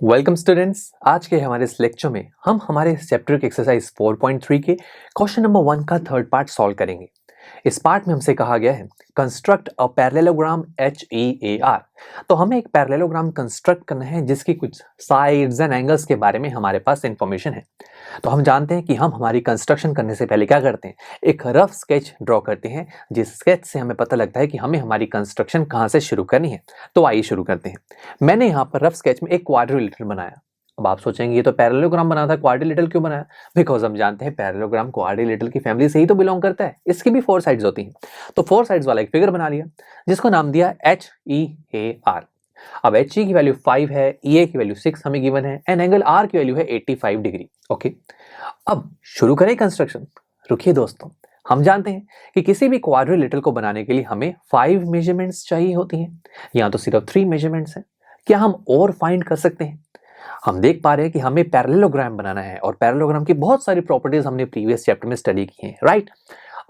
Welcome students. आज के हमारे इस लेक्चर में हम हमारे चैप्टर के एक्सरसाइज 4.3 के क्वेश्चन नंबर 1 का थर्ड पार्ट सॉल्व करेंगे। इस पार्ट में हमसे कहा गया है कंस्ट्रक्ट अ पैरेललोग्राम HEAR। तो हमें एक पैरेललोग्राम कंस्ट्रक्ट करना है जिसकी कुछ साइड्स एंड एंगल्स के बारे में हमारे पास इंफॉर्मेशन है। तो हम जानते हैं कि हम हमारी कंस्ट्रक्शन करने से पहले क्या करते हैं, एक रफ स्केच ड्रॉ करते हैं, जिस स्केच से हमें पता लगता है कि हमें हमारी कंस्ट्रक्शन कहाँ से शुरू करनी है। तो आइए शुरू करते हैं। मैंने यहाँ पर रफ स्केच में एक क्वाड्रिलेटरल बनाया। अब आप सोचेंगे ये तो पैरेललोग्राम बना था, क्वाड्रिलेटरल क्यों बनाया? बिकॉज हम जानते हैं पैरेललोग्राम क्वाड्रिलेटरल की फैमिली से ही तो बिलोंग करता है। इसकी भी 4 साइड्स होती हैं। तो 4 साइड्स वाला एक फिगर बना लिया जिसको नाम दिया HEAR। अब HE की वैल्यू 5 है, EA की वैल्यू 6 हमें गिवन है एंड एंगल R की वैल्यू है 85 डिग्री। ओके, अब शुरू करें कंस्ट्रक्शन। रुकिए दोस्तों, हम जानते हैं कि किसी भी क्वाड्रिलेटरल को बनाने के लिए हमें 5 मेजरमेंट्स चाहिए होती हैं। यहाँ तो सिर्फ 3 मेजरमेंट्स हैं। क्या हम और फाइंड कर सकते हैं? हम देख पा रहे हैं कि हमें पैरेललोग्राम बनाना है और पैरेललोग्राम की बहुत सारी प्रॉपर्टीज हमने प्रीवियस चैप्टर में स्टडी की हैं, राइट?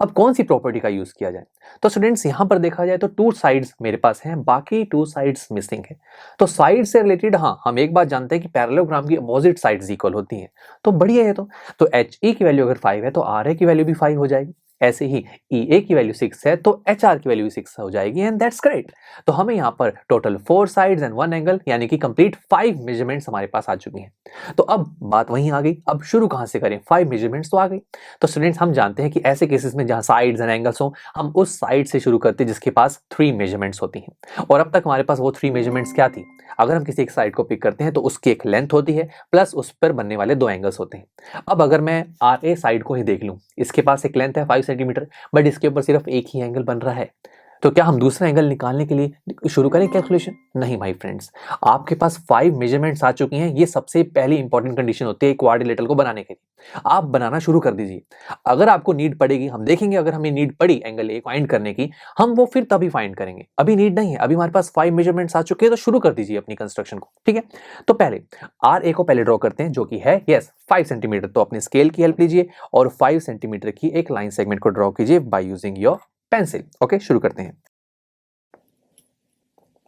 अब कौन सी प्रॉपर्टी का यूज किया जाए? तो स्टूडेंट्स यहाँ पर देखा जाए तो 2 साइड्स मेरे पास हैं, बाकी 2 साइड्स मिसिंग है। तो साइड से रिलेटेड हाँ, हम एक बात जानते हैं कि पैरेललोग्राम की अपोजिट साइड्स इक्वल होती हैं। तो बढ़िया है। तो HE की वैल्यू अगर 5 है तो RA की वैल्यू भी 5 हो जाएगी। ऐसे ही EA की वैल्यू 6 है तो HR की वैल्यू 6 हो जाएगी एंड दैट्स ग्रेट। तो हमें यहाँ पर टोटल 4 साइड्स एंड 1 एंगल यानी कि कंप्लीट 5 मेजरमेंट्स हमारे पास आ चुकी हैं। तो अब बात वहीं आ गई, अब शुरू कहाँ से करें? 5 मेजरमेंट्स तो आ गई। तो स्टूडेंट्स हम जानते हैं कि ऐसे केसेस में जहाँ साइड्स एंड एंगल्स हो, हम उस साइड से शुरू करते हैं जिसके पास 3 मेजरमेंट्स होती हैं। और अब तक हमारे पास वो 3 मेजरमेंट्स क्या थी? अगर हम किसी एक साइड को पिक करते हैं तो उसकी एक लेंथ होती है प्लस उस पर बनने वाले 2 एंगल्स होते हैं। अब अगर मैं RA साइड को ही देख लूं, इसके पास एक लेंथ है 5 सेंटीमीटर, बट इसके ऊपर सिर्फ एक ही एंगल बन रहा है। तो क्या हम दूसरा एंगल निकालने के लिए शुरू करें कैलकुलेशन? नहीं भाई फ्रेंड्स, आपके पास 5 मेजरमेंट्स आ चुकी हैं। ये सबसे पहली इंपॉर्टेंट कंडीशन होती है क्वाड्रिलेटरल को बनाने के लिए। आप बनाना शुरू कर दीजिए। अगर आपको नीड पड़ेगी, हम देखेंगे, अगर हमें नीड पड़ी एंगल ए फाइंड करने की, हम वो फिर तभी फाइंड करेंगे। अभी नीड नहीं है, अभी हमारे पास 5 मेजरमेंट्स आ चुके हैं। तो शुरू कर दीजिए अपनी कंस्ट्रक्शन को, ठीक है? तो पहले RA को पहले ड्रॉ करते हैं जो कि है 5 सेंटीमीटर। तो अपने स्केल की हेल्प लीजिए और 5 सेंटीमीटर की एक लाइन सेगमेंट को ड्रॉ कीजिए by using your pencil. Okay, शुरू करते हैं।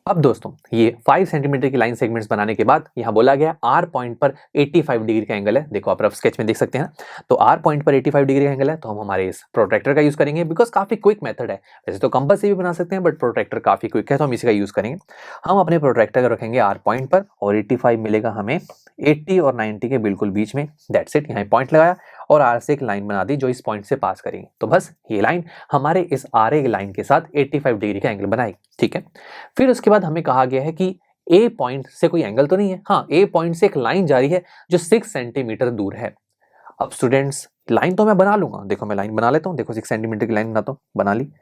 अब दोस्तों ये 5 सेंटीमीटर की लाइन सेगमेंट्स बनाने के बाद यहाँ बोला गया R पॉइंट पर 85 डिग्री का एंगल है। देखो आप रफ स्केच में देख सकते हैं। तो R पॉइंट पर 85 डिग्री का एंगल है तो हम हमारे इस प्रोट्रैक्टर का यूज करेंगे बिकॉज काफी क्विक मेथड है। वैसे तो कंपास से भी बना सकते हैं बट प्रोट्रैक्टर काफी क्विक है तो हम इसी का यूज करेंगे। हम अपने प्रोट्रैक्टर को रखेंगे R पॉइंट पर और 85 मिलेगा हमें 80 और 90 के बिल्कुल बीच में। That's it. यहाँ पॉइंट लगाया और R से एक लाइन बना दी जो इस पॉइंट से पास करेंगे। तो बस ये लाइन हमारे इस RA लाइन के साथ 85 डिग्री का एंगल बनाएगी, ठीक है? फिर उसके बाद हमें कहा गया है कि A पॉइंट से कोई एंगल तो नहीं है। हाँ, A पॉइंट से एक लाइन जा रही है जो 6 सेंटीमीटर दूर है। अब स्टूडेंट्स लाइन तो मैं बना लूंगा। देखो मैं लाइन बना लेता हूँ। देखो 6 सेंटीमीटर की लाइन बनाता हूँ, बना ली।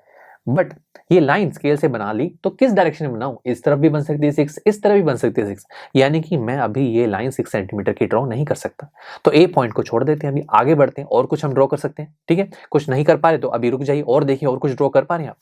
बट ये लाइन स्केल से बना ली तो किस डायरेक्शन में बनाऊं? इस तरफ भी बन सकती है 6, इस तरफ भी बन सकती है 6, यानी कि मैं अभी ये लाइन 6 सेंटीमीटर की ड्रॉ नहीं कर सकता। तो A पॉइंट को छोड़ देते हैं, अभी आगे बढ़ते हैं और कुछ हम ड्रॉ कर सकते हैं, ठीक है? कुछ नहीं कर पा रहे तो अभी रुक जाइए और देखिए और कुछ ड्रॉ कर पा रहे हैं आप।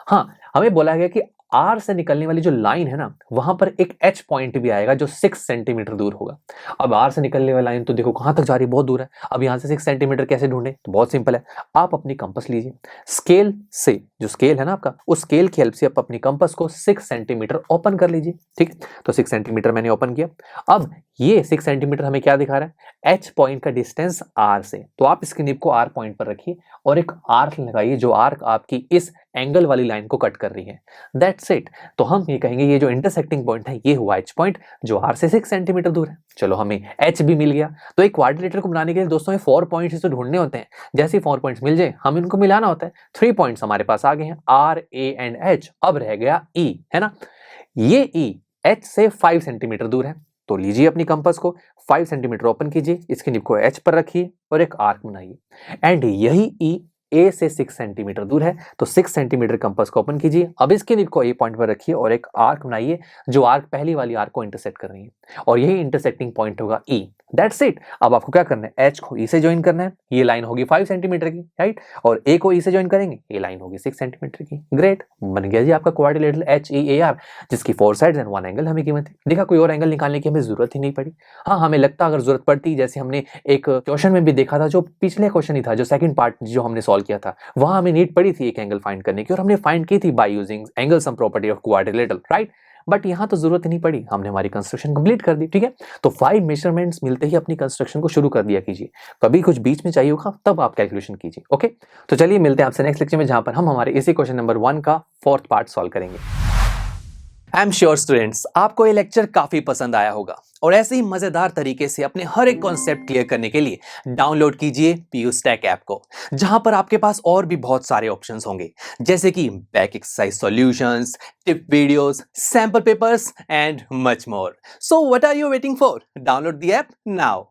हाँ, हमें बोला गया कि R से निकलने वाली जो लाइन है ना, वहां पर एक H पॉइंट भी आएगा जो 6 सेंटीमीटर दूर होगा। अब R से निकलने वाली लाइन तो देखो कहां तक जा रही है, बहुत दूर है। अब यहां से 6 सेंटीमीटर कैसे ढूंढे? तो बहुत सिंपल है, आप अपनी कंपास लीजिए, स्केल से, जो स्केल है ना आपका, उस स्केल की हेल्प से आप अपनी कंपास को 6 सेंटीमीटर ओपन कर लीजिए, ठीक है? तो 6 सेंटीमीटर मैंने ओपन किया। अब ये 6 सेंटीमीटर हमें क्या दिखा रहा है? H पॉइंट का डिस्टेंस R से। तो आप इसकी निब को R पॉइंट पर रखिए और एक आर्क लगाइए जो आर्क आपकी इस एंगल वाली लाइन को कट कर रही है। That's it. तो हम ये कहेंगे ये जो इंटरसेक्टिंग पॉइंट है ये हुआ H पॉइंट जो R से 6 सेंटीमीटर दूर है। चलो हमें H भी मिल गया। तो एक क्वाड्रिलेटरल को बनाने के लिए दोस्तों 4 पॉइंट्स तो ढूंढने होते हैं। जैसे 4 पॉइंट्स मिल जाए हम इनको मिलाना होता है। 3 पॉइंट्स हमारे पास आ गए हैं, R, A एंड H। अब रह गया E, है ना? ये E H से 5 सेंटीमीटर दूर है। तो लीजिए अपनी कंपास को 5 सेंटीमीटर ओपन कीजिए, इसकी निब को H पर रखिए और एक आर्क बनाइए। एंड यही E A से 6 सेंटीमीटर दूर है। तो 6 सेंटीमीटर कंपास को ओपन कीजिए। अब इसकी निब को A पॉइंट पर रखिए और एक आर्क बनाइए जो आर्क पहली वाली आर्क को इंटरसेक्ट कर रही है और यही इंटरसेक्टिंग पॉइंट होगा E। That's it. अब आपको क्या करना है? H को E से ज्वाइन करना है, ये लाइन होगी 5 सेंटीमीटर की, राइट? और A को E से ज्वाइन करेंगे, ये लाइन होगी 6 सेंटीमीटर की। ग्रेट, बन गया जी आपका क्वाड्रिलेटरल HEAR जिसकी 4 साइड्स एंड 1 एंगल हमें गिवन थे। देखा, कोई और एंगल निकालने की हमें जरूरत ही नहीं पड़ी। हाँ, हमें लगता अगर जरूरत पड़ती, जैसे हमने एक क्वेश्चन में भी देखा था, जो पिछले क्वेश्चन ही था, जो सेकंड पार्ट जो हमने सॉल्व किया था, वहां हमें नीड पड़ी थी एक एंगल फाइंड करने की और हमने फाइंड की थी by using angle sum property of quadrilateral, right? But यहाँ तो जरूरत नहीं पड़ी, हमने हमारी कंस्ट्रक्शन कंप्लीट कर दी। ठीक है, तो 5 मेजरमेंट्स मिलते ही अपनी कंस्ट्रक्शन को शुरू कर दिया कीजिए। कभी कुछ बीच में चाहिए होगा तब आप कैलकुलेशन कीजिए। ओके, तो चलिए मिलते हैं आपसे नेक्स्ट लेक्चर में, जहां पर हम हमारे इसी क्वेश्चन नंबर 1 का 4th पार्ट सॉल्व करेंगे। आई एम श्योर स्टूडेंट्स, आपको ये लेक्चर काफी पसंद आया होगा और ऐसे ही मजेदार तरीके से अपने हर एक कॉन्सेप्ट क्लियर करने के लिए डाउनलोड कीजिए पीयू स्टैक ऐप को, जहां पर आपके पास और भी बहुत सारे ऑप्शंस होंगे, जैसे कि back exercise solutions, tip videos, sample papers and much more. So what are you waiting for? Download the app now.